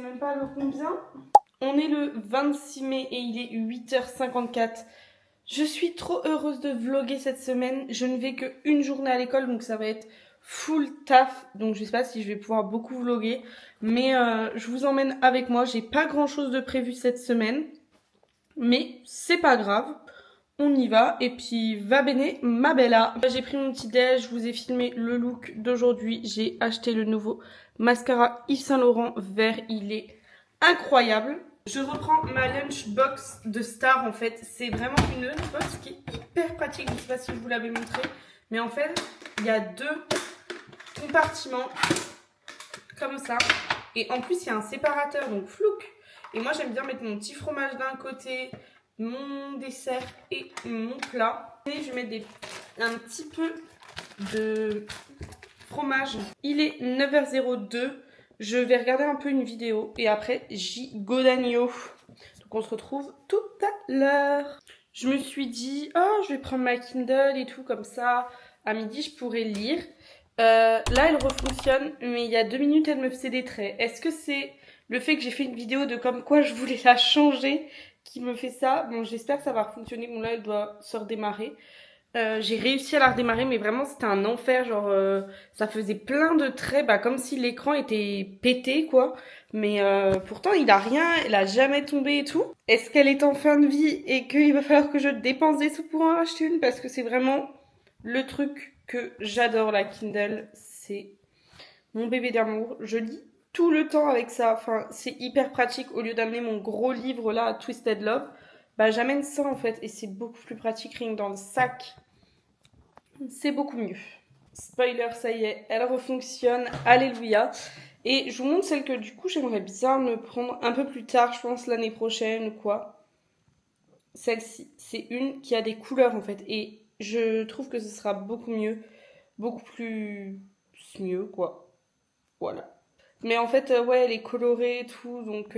même pas le combien. On est le 26 mai et il est 8h54. Je suis trop heureuse de vlogger cette semaine. Je ne vais qu'une journée à l'école, donc ça va être full taf. Donc je sais pas si je vais pouvoir beaucoup vlogger. Mais je vous emmène avec moi. J'ai pas grand chose de prévu cette semaine. Mais c'est pas grave. On y va. Et puis va bene ma bella. J'ai pris mon petit déj. Je vous ai filmé le look d'aujourd'hui. J'ai acheté le nouveau mascara Yves Saint Laurent vert. Il est incroyable. Je reprends ma lunchbox de Star en fait. C'est vraiment une lunchbox qui est hyper pratique. Je ne sais pas si je vous l'avais montré. Mais en fait, il y a 2 compartiments comme ça. Et en plus, il y a un séparateur, donc flouk. Et moi, j'aime bien mettre mon petit fromage d'un côté, mon dessert et mon plat. Et je vais mettre un petit peu de fromage. Il est 9h02. Je vais regarder un peu une vidéo et après j'y go d'agneau. Donc on se retrouve tout à l'heure. Je me suis dit, oh je vais prendre ma Kindle et tout comme ça. À midi je pourrais lire. Là elle refonctionne mais il y a 2 minutes elle me faisait des traits. Est-ce que c'est le fait que j'ai fait une vidéo de comme quoi je voulais la changer qui me fait ça? Bon j'espère que ça va fonctionner. Bon là elle doit se redémarrer. J'ai réussi à la redémarrer mais vraiment c'était un enfer, genre ça faisait plein de traits, bah, comme si l'écran était pété quoi, mais pourtant il a rien, elle a jamais tombé et tout. Est-ce qu'elle est en fin de vie et qu'il va falloir que je dépense des sous pour en acheter une? Parce que c'est vraiment le truc que j'adore, la Kindle, c'est mon bébé d'amour. Je lis tout le temps avec ça, enfin c'est hyper pratique. Au lieu d'amener mon gros livre là, Twisted Love, bah j'amène ça en fait et c'est beaucoup plus pratique rien que dans le sac. C'est beaucoup mieux. Spoiler, ça y est, elle refonctionne, alléluia. Et je vous montre celle que du coup j'aimerais bien me prendre un peu plus tard, je pense l'année prochaine ou quoi. Celle-ci, c'est une qui a des couleurs en fait. Et je trouve que ce sera beaucoup mieux, beaucoup plus mieux quoi. Voilà. Mais en fait, ouais, elle est colorée et tout, donc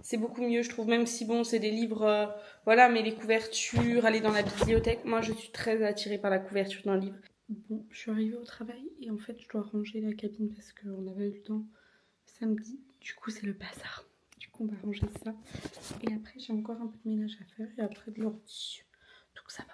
c'est beaucoup mieux, je trouve. Même si bon, c'est des livres, voilà, mais les couvertures, aller dans la bibliothèque, moi je suis très attirée par la couverture d'un livre. Bon, je suis arrivée au travail et en fait, je dois ranger la cabine parce qu'on avait eu le temps samedi. Du coup, c'est le bazar. Du coup, on va ranger ça. Et après, j'ai encore un peu de ménage à faire et après de l'ordi. Donc ça va.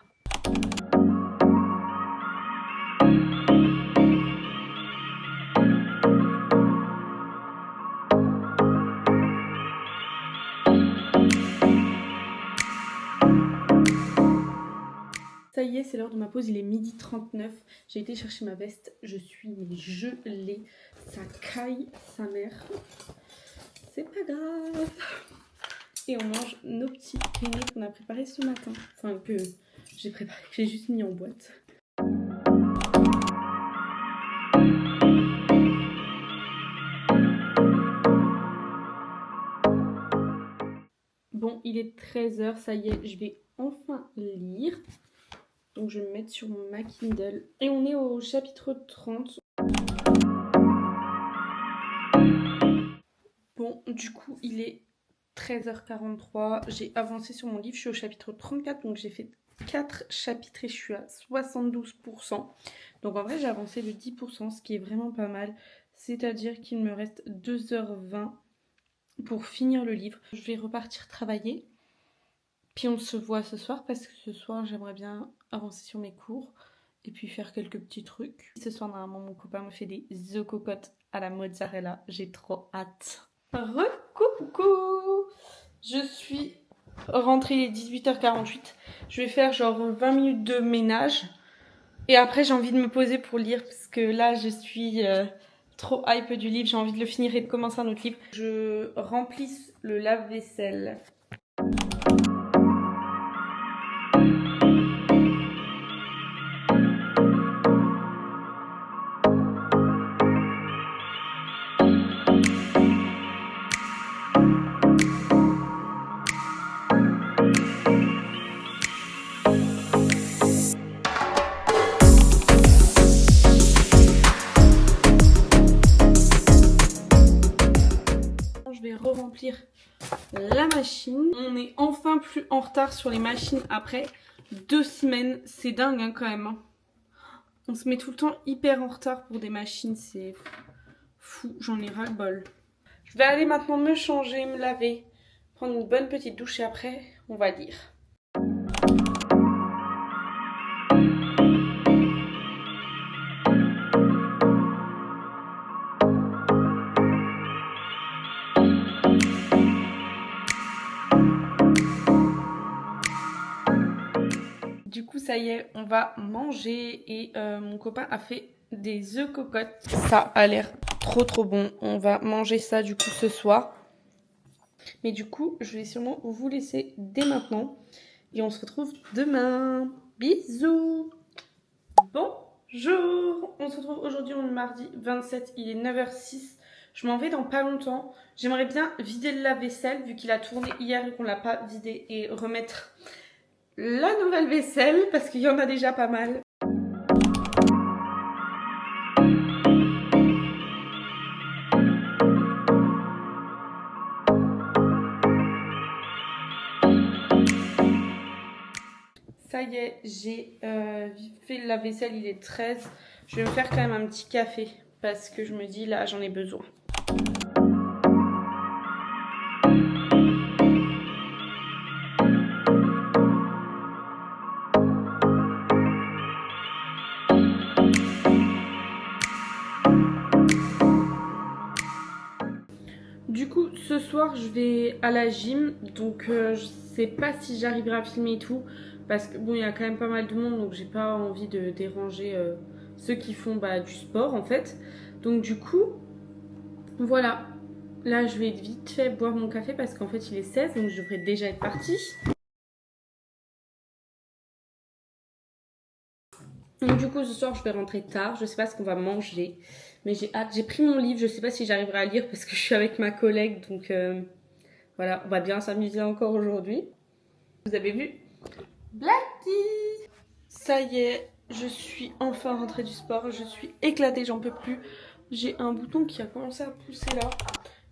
Ça y est, c'est l'heure de ma pause, il est 12h39. J'ai été chercher ma veste, je suis gelée. Ça caille sa mère. C'est pas grave. Et on mange nos petits penne qu'on a préparés ce matin. Enfin, que j'ai préparé, que j'ai juste mis en boîte. Bon, il est 13h, ça y est, je vais enfin lire. Donc je vais me mettre sur ma Kindle. Et on est au chapitre 30. Bon, du coup, il est 13h43. J'ai avancé sur mon livre, je suis au chapitre 34. Donc j'ai fait 4 chapitres et je suis à 72%. Donc en vrai, j'ai avancé de 10%, ce qui est vraiment pas mal. C'est-à-dire qu'il me reste 2h20 pour finir le livre. Je vais repartir travailler. Puis on se voit ce soir parce que ce soir, j'aimerais bien avancer sur mes cours et puis faire quelques petits trucs. Ce soir, normalement, mon copain me fait des œufs cocottes à la mozzarella. J'ai trop hâte. Recoucou! Je suis rentrée, il est 18h48. Je vais faire genre 20 minutes de ménage. Et après, j'ai envie de me poser pour lire parce que là, je suis trop hype du livre. J'ai envie de le finir et de commencer un autre livre. Je remplisse le lave-vaisselle. Re-remplir la machine. On est enfin plus en retard sur les machines après 2 semaines. C'est dingue hein, quand même. Hein. On se met tout le temps hyper en retard pour des machines. C'est fou. J'en ai ras le bol. Je vais aller maintenant me changer, me laver, prendre une bonne petite douche et après, on va lire. Du coup, ça y est, on va manger et mon copain a fait des œufs cocottes. Ça a l'air trop bon. On va manger ça du coup ce soir. Mais du coup, je vais sûrement vous laisser dès maintenant. Et on se retrouve demain. Bisous. Bonjour. On se retrouve aujourd'hui, on est mardi 27, il est 9h06. Je m'en vais dans pas longtemps. J'aimerais bien vider le lave-vaisselle vu qu'il a tourné hier et qu'on l'a pas vidé et remettre la nouvelle vaisselle parce qu'il y en a déjà pas mal. Ça y est, j'ai fait la vaisselle, il est 13. Je vais me faire quand même un petit café parce que je me dis là j'en ai besoin. Du coup, ce soir, je vais à la gym, donc je sais pas si j'arriverai à filmer et tout, parce que bon, il y a quand même pas mal de monde, donc j'ai pas envie de déranger ceux qui font du sport en fait. Donc du coup, voilà. Là, je vais vite fait boire mon café parce qu'en fait, il est 16, donc je devrais déjà être partie. Donc du coup, ce soir, je vais rentrer tard. Je sais pas ce qu'on va manger, mais j'ai hâte. J'ai pris mon livre. Je sais pas si j'arriverai à lire parce que je suis avec ma collègue, donc voilà, on va bien s'amuser encore aujourd'hui. Vous avez vu Blacky. Ça y est, je suis enfin rentrée du sport. Je suis éclatée, j'en peux plus. J'ai un bouton qui a commencé à pousser là.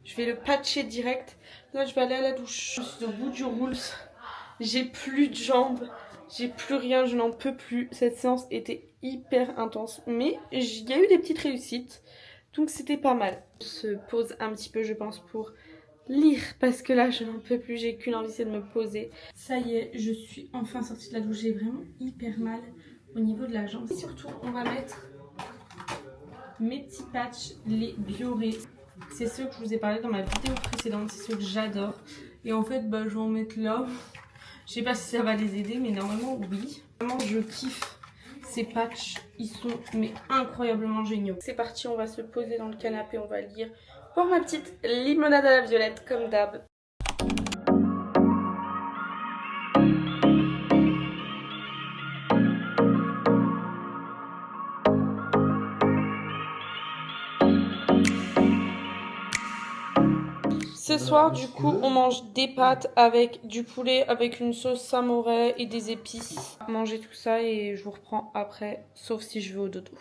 Je vais le patcher direct. Là, je vais aller à la douche. Je suis au bout du rules. J'ai plus de jambes. J'ai plus rien, je n'en peux plus. Cette séance était hyper intense. Mais il y a eu des petites réussites. Donc c'était pas mal. Je se pose un petit peu, je pense, pour lire. Parce que là, je n'en peux plus. J'ai qu'une envie, c'est de me poser. Ça y est, je suis enfin sortie de la douche. J'ai vraiment hyper mal au niveau de la jambe. Et surtout, on va mettre mes petits patchs, les Bioré. C'est ceux que je vous ai parlé dans ma vidéo précédente. C'est ceux que j'adore. Et en fait, je vais en mettre là. Je sais pas si ça va les aider, mais normalement, oui. Vraiment, je kiffe ces patchs. Ils sont mais incroyablement géniaux. C'est parti, on va se poser dans le canapé, on va lire. Pour ma petite limonade à la violette, comme d'hab. Ce soir, du coup, on mange des pâtes avec du poulet, avec une sauce samouraï et des épices. Manger tout ça et je vous reprends après, sauf si je vais au dodo.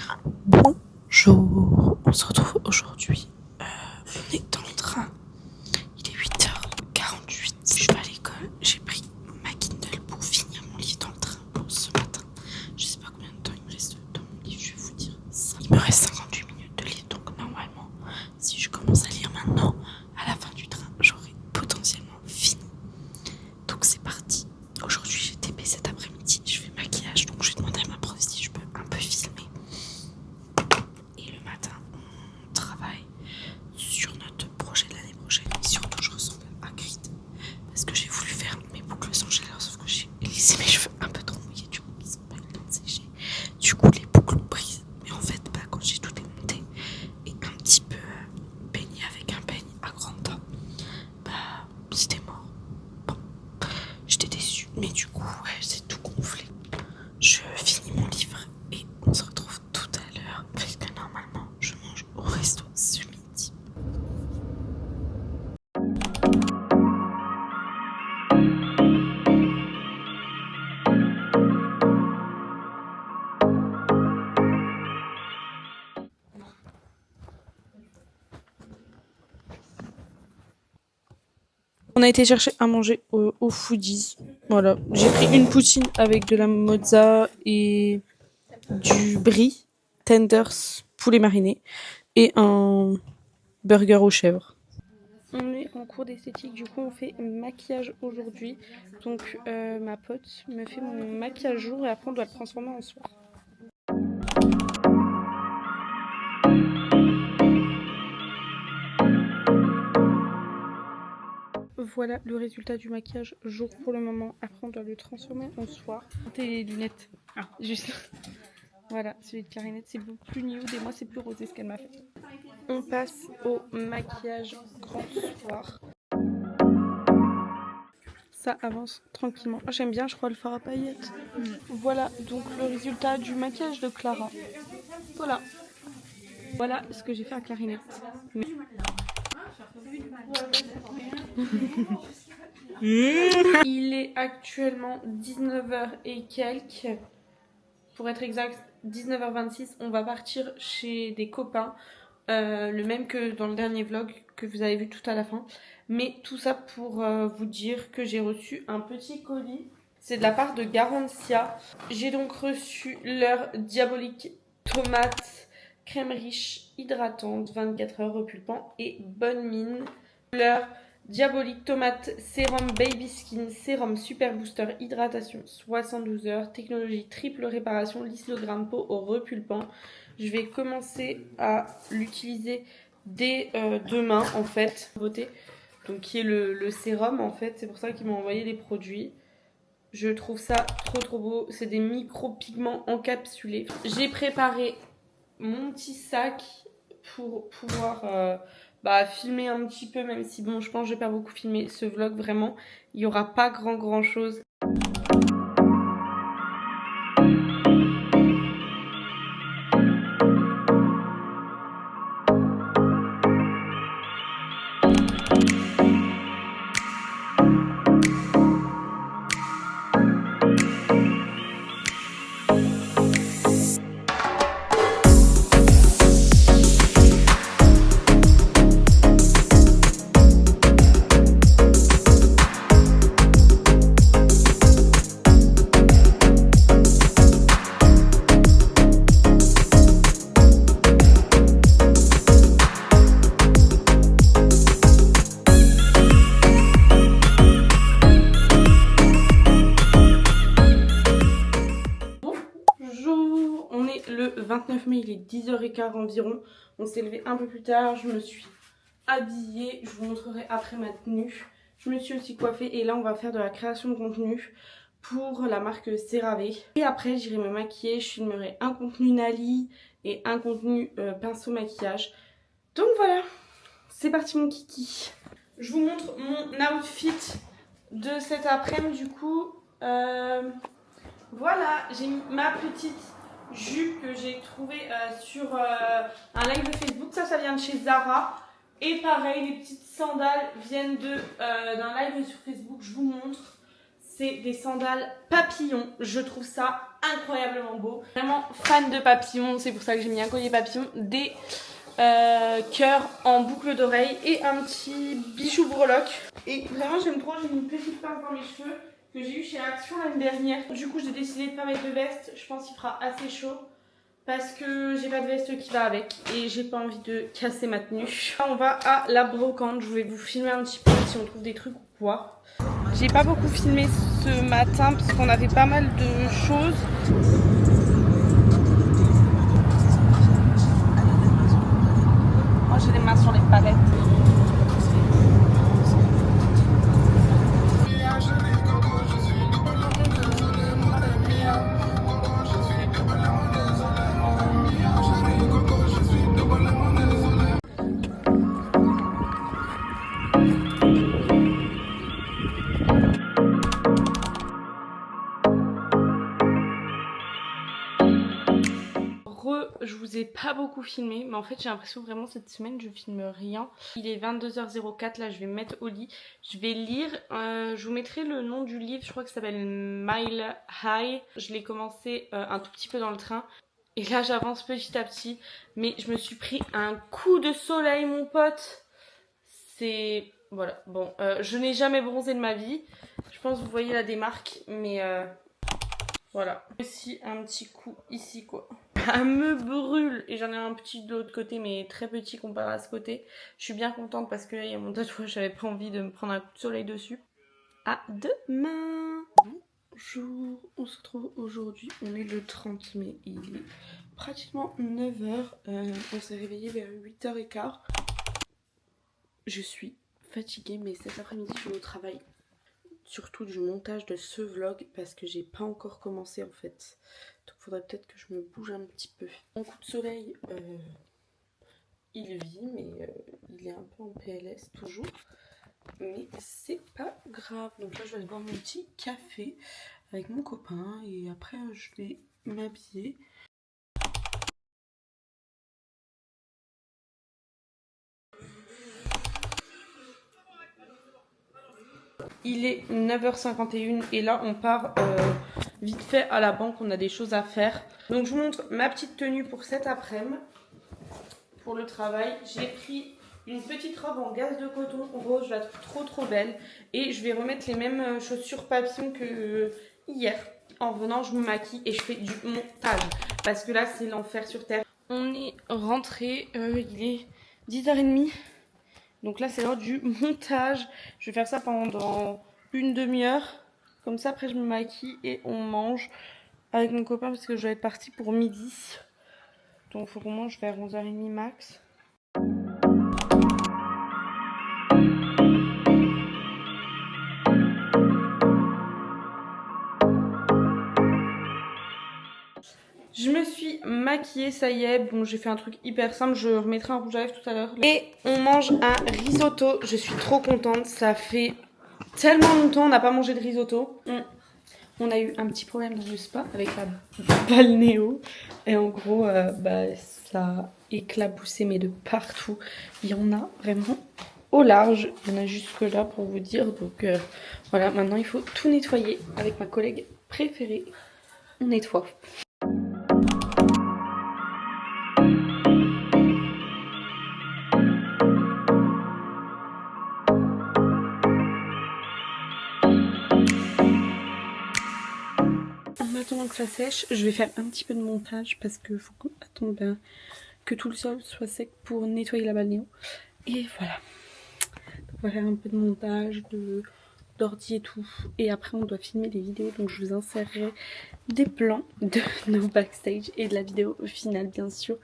Bonjour, on se retrouve aujourd'hui. On est dans le train. Il est 8h48. Je vais à l'école. J'ai pris ma Kindle pour finir mon livre dans le train pour ce matin. Je sais pas combien de temps il me reste dans mon livre, je vais vous dire ça. Il me reste 58 minutes de livre, donc normalement, si je commence à lire maintenant, à la fin du train, j'aurai potentiellement fini. Donc c'est parti. Aujourd'hui, j'ai TP cet après-midi. Je fais maquillage, donc je vais demander à ma prof si je peux un peu filmer. Et le matin, on travaille sur notre projet de l'année prochaine. Et surtout, je ressemble à Creed parce que j'ai voulu faire mes boucles sans chaleur, sauf que j'ai laissé mes cheveux un peu trop mouillés, du coup, ils sont pas eu le temps de sécher. Du coup, les boucles ont prise. Mais en fait, quand j'ai tout démonté et un petit peu peigné avec un peigne à grande dent, c'était mort. Bon, j'étais déçue, mais du coup, c'est tout gonflé. Je finis mon livre et on se retrouve tout à l'heure parce que normalement je mange au resto ce midi. On a été chercher à manger au Foodies. Voilà, j'ai pris une poutine avec de la mozza et du brie, tenders, poulet mariné et un burger aux chèvres. On est en cours d'esthétique, du coup on fait maquillage aujourd'hui. Donc ma pote me fait mon maquillage jour et après on doit le transformer en soir. Voilà le résultat du maquillage jour pour le moment. Après on doit le transformer en soir. Tes lunettes. Ah, juste. Voilà, celui de Clarinette c'est beaucoup plus nude et moi c'est plus rosé ce qu'elle m'a fait. On passe au maquillage grand soir. Ça avance tranquillement. Oh, j'aime bien, je crois, le fard à paillettes. Voilà donc le résultat du maquillage de Clara. Voilà. Voilà ce que j'ai fait à Clarinette. Mais... Il est actuellement 19h et quelques. Pour être exact, 19h26. On va partir chez des copains. Le même que dans le dernier vlog que vous avez vu tout à la fin. Mais tout ça pour vous dire que j'ai reçu un petit colis. C'est de la part de Garantia. J'ai donc reçu leur diabolique tomate crème riche hydratante 24 heures repulpant et bonne mine. Leur diabolique tomate sérum baby skin sérum super booster hydratation 72 heures technologie triple réparation lisse le grain de peau au repulpant. Je vais commencer à l'utiliser dès demain en fait. Donc qui est le sérum en fait, c'est pour ça qu'ils m'ont envoyé les produits. Je trouve ça trop beau, c'est des micro-pigments encapsulés. J'ai préparé mon petit sac pour pouvoir filmer un petit peu, même si bon je pense que je vais pas beaucoup filmer ce vlog vraiment. Il n'y aura pas grand chose. On est le 29 mai, il est 10h15 environ. On s'est levé un peu plus tard, je me suis habillée, je vous montrerai après ma tenue. Je me suis aussi coiffée et là on va faire de la création de contenu pour la marque CeraVe. Et après j'irai me maquiller, je filmerai un contenu Nali et un contenu pinceau maquillage. Donc voilà, c'est parti mon kiki. Je vous montre mon outfit de cet après-midi du coup. Voilà, j'ai mis ma petite jupe que j'ai trouvée sur un live de Facebook. Ça vient de chez Zara. Et pareil, les petites sandales viennent d'un live sur Facebook. Je vous montre. C'est des sandales papillons. Je trouve ça incroyablement beau. Vraiment fan de papillons. C'est pour ça que j'ai mis un collier papillon. Des cœurs en boucle d'oreille et un petit bijou breloque. Et vraiment, j'aime trop. J'ai mis une petite pince dans mes cheveux que j'ai eu chez Action l'année dernière. Du coup j'ai décidé de pas mettre de veste, je pense qu'il fera assez chaud parce que j'ai pas de veste qui va avec et j'ai pas envie de casser ma tenue. Là, on va à la brocante, je vais vous filmer un petit peu si on trouve des trucs ou quoi. J'ai pas beaucoup filmé ce matin parce qu'on avait pas mal de choses. Moi j'ai les mains sur les palettes. Je vous ai pas beaucoup filmé, mais en fait j'ai l'impression vraiment cette semaine je filme rien. Il est 22h04, là je vais me mettre au lit. Je vais lire, je vous mettrai le nom du livre, je crois que ça s'appelle Mile High. Je l'ai commencé un tout petit peu dans le train. Et là j'avance petit à petit. Mais je me suis pris un coup de soleil mon pote. C'est... Voilà, bon, je n'ai jamais bronzé de ma vie. Je pense que vous voyez là des marques, mais voilà. Aussi un petit coup ici quoi. ça me brûle. Et j'en ai un petit de l'autre côté, mais très petit comparé à ce côté. Je suis bien contente parce que là, il y a mon tatouage, j'avais pas envie de me prendre un coup de soleil dessus. À demain. Bonjour, on se retrouve aujourd'hui, on est le 30 mai, il est pratiquement 9h, on s'est réveillé vers 8h15. Je suis fatiguée, mais cet après-midi je vais au travail, surtout du montage de ce vlog parce que j'ai pas encore commencé en fait. Donc il faudrait peut-être que je me bouge un petit peu. Mon coup de soleil, il vit, mais il est un peu en PLS toujours. Mais c'est pas grave. Donc là je vais aller boire mon petit café avec mon copain et après je vais m'habiller. Il est 9h51 et là on part vite fait à la banque, on a des choses à faire. Donc je vous montre ma petite tenue pour cet après-midi. Pour le travail, j'ai pris une petite robe en gaze de coton rose, je la trouve trop belle. Et je vais remettre les mêmes chaussures papillons que hier. En revenant, je me maquille et je fais du montage. Parce que là, c'est l'enfer sur terre. On est rentré, il est 10h30. Donc là, c'est l'heure du montage. Je vais faire ça pendant une demi-heure. Comme ça, après, je me maquille et on mange avec mon copain parce que je vais être partie pour midi. Donc il faut qu'on mange vers 11h30 max. Je me suis maquillée, ça y est. Bon, j'ai fait un truc hyper simple. Je remettrai un rouge à lèvres tout à l'heure. Et on mange un risotto. Je suis trop contente. Ça fait tellement longtemps on n'a pas mangé de risotto. On a eu un petit problème dans le spa avec la balnéo. Et en gros, ça a éclaboussé, mais de partout. Il y en a vraiment au large. Il y en a jusque là pour vous dire. Donc voilà, maintenant il faut tout nettoyer avec ma collègue préférée. On nettoie. En attendant que ça sèche, je vais faire un petit peu de montage parce que faut attendre que tout le sol soit sec pour nettoyer la balnéo. Et voilà. Donc on va faire un peu de montage, d'ordi et tout. Et après on doit filmer les vidéos, donc je vous insérerai des plans de nos backstage et de la vidéo finale bien sûr.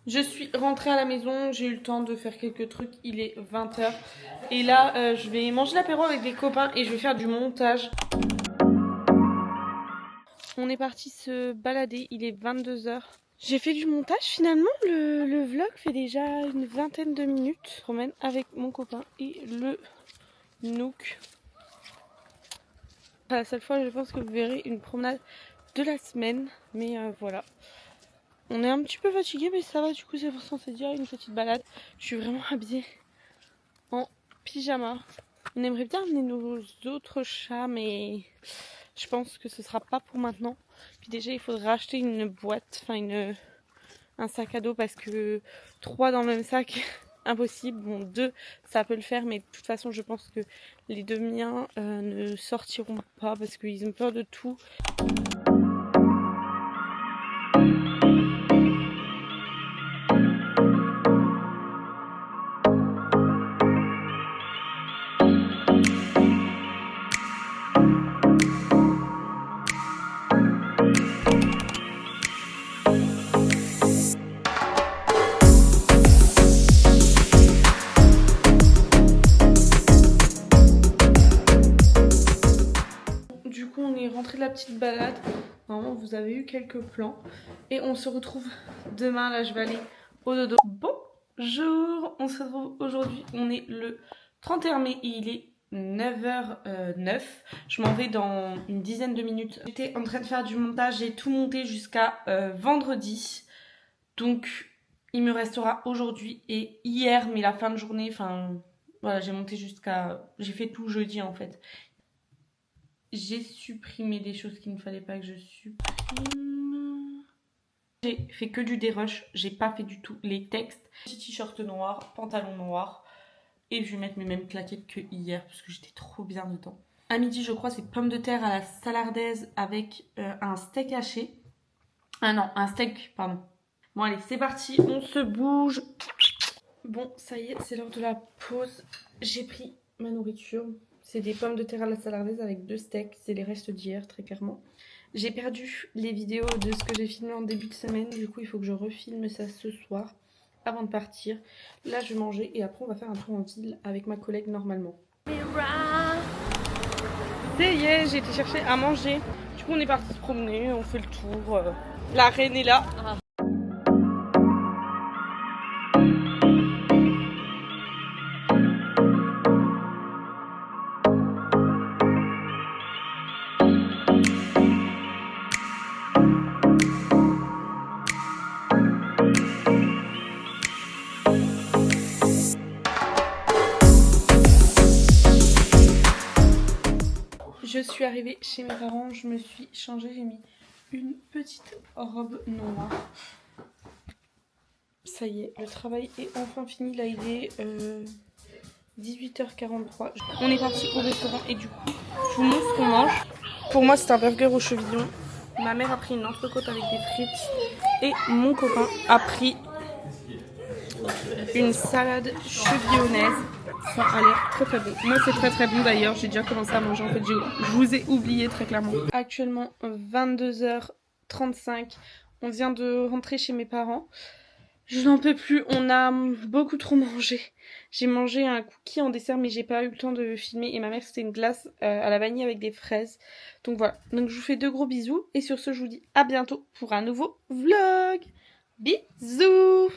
Je suis rentrée à la maison, j'ai eu le temps de faire quelques trucs, il est 20h. Et là, je vais manger l'apéro avec des copains et je vais faire du montage. On est parti se balader, il est 22h. J'ai fait du montage finalement, le vlog fait déjà une vingtaine de minutes. Je me promène avec mon copain et le Nook. C'est la seule fois je pense que vous verrez une promenade de la semaine, mais voilà. On est un petit peu fatigué, mais ça va, du coup c'est pour ça qu'on s'est dit une petite balade. Je suis vraiment habillée en pyjama. On aimerait bien amener nos autres chats, mais je pense que ce sera pas pour maintenant. Puis déjà il faudra acheter une boîte, enfin un sac à dos parce que 3 dans le même sac, impossible. Bon 2 ça peut le faire, mais de toute façon je pense que les 2 miens ne sortiront pas parce qu'ils ont peur de tout. petite balade. Normalement, vous avez eu quelques plans. Et on se retrouve demain. Là, je vais aller au dodo. Bonjour, on se retrouve aujourd'hui. On est le 31 mai et il est 9h09. Je m'en vais dans une dizaine de minutes. J'étais en train de faire du montage. J'ai tout monté jusqu'à vendredi. Donc, il me restera aujourd'hui et hier, mais la fin de journée, enfin, voilà, j'ai monté jusqu'à... J'ai fait tout jeudi, en fait. J'ai supprimé des choses qu'il ne fallait pas que je supprime. J'ai fait que du dérush, j'ai pas fait du tout les textes. Petit t-shirt noir, pantalon noir. Et je vais mettre mes mêmes claquettes que hier, parce que j'étais trop bien dedans. À midi, je crois, c'est pommes de terre à la salardaise avec un steak haché. Ah non, un steak, pardon. Bon allez, c'est parti, on se bouge. Bon, ça y est, c'est l'heure de la pause. J'ai pris ma nourriture. C'est des pommes de terre à la salardaise avec 2 steaks. C'est les restes d'hier, très clairement. J'ai perdu les vidéos de ce que j'ai filmé en début de semaine. Du coup, il faut que je refilme ça ce soir avant de partir. Là, je vais manger et après, on va faire un tour en ville avec ma collègue normalement. Ça y est, j'ai été chercher à manger. Du coup, on est parti se promener, on fait le tour. La reine est là. Je suis arrivée chez mes parents, je me suis changée, j'ai mis une petite robe noire. Ça y est, le travail est enfin fini, là il est 18h43. On est parti au restaurant et du coup, je vous montre ce qu'on mange. Pour moi, c'est un burger au chevillon. Ma mère a pris une entrecôte avec des frites et mon copain a pris une salade chevillonnaise. Ça a l'air très très bon. Moi c'est très très bon d'ailleurs, j'ai déjà commencé à manger en fait, je vous ai oublié très clairement. Actuellement 22h35, on vient de rentrer chez mes parents. Je n'en peux plus, on a beaucoup trop mangé. J'ai mangé un cookie en dessert mais j'ai pas eu le temps de filmer et ma mère c'était une glace à la vanille avec des fraises. Donc voilà, donc je vous fais de gros bisous et sur ce je vous dis à bientôt pour un nouveau vlog. Bisous.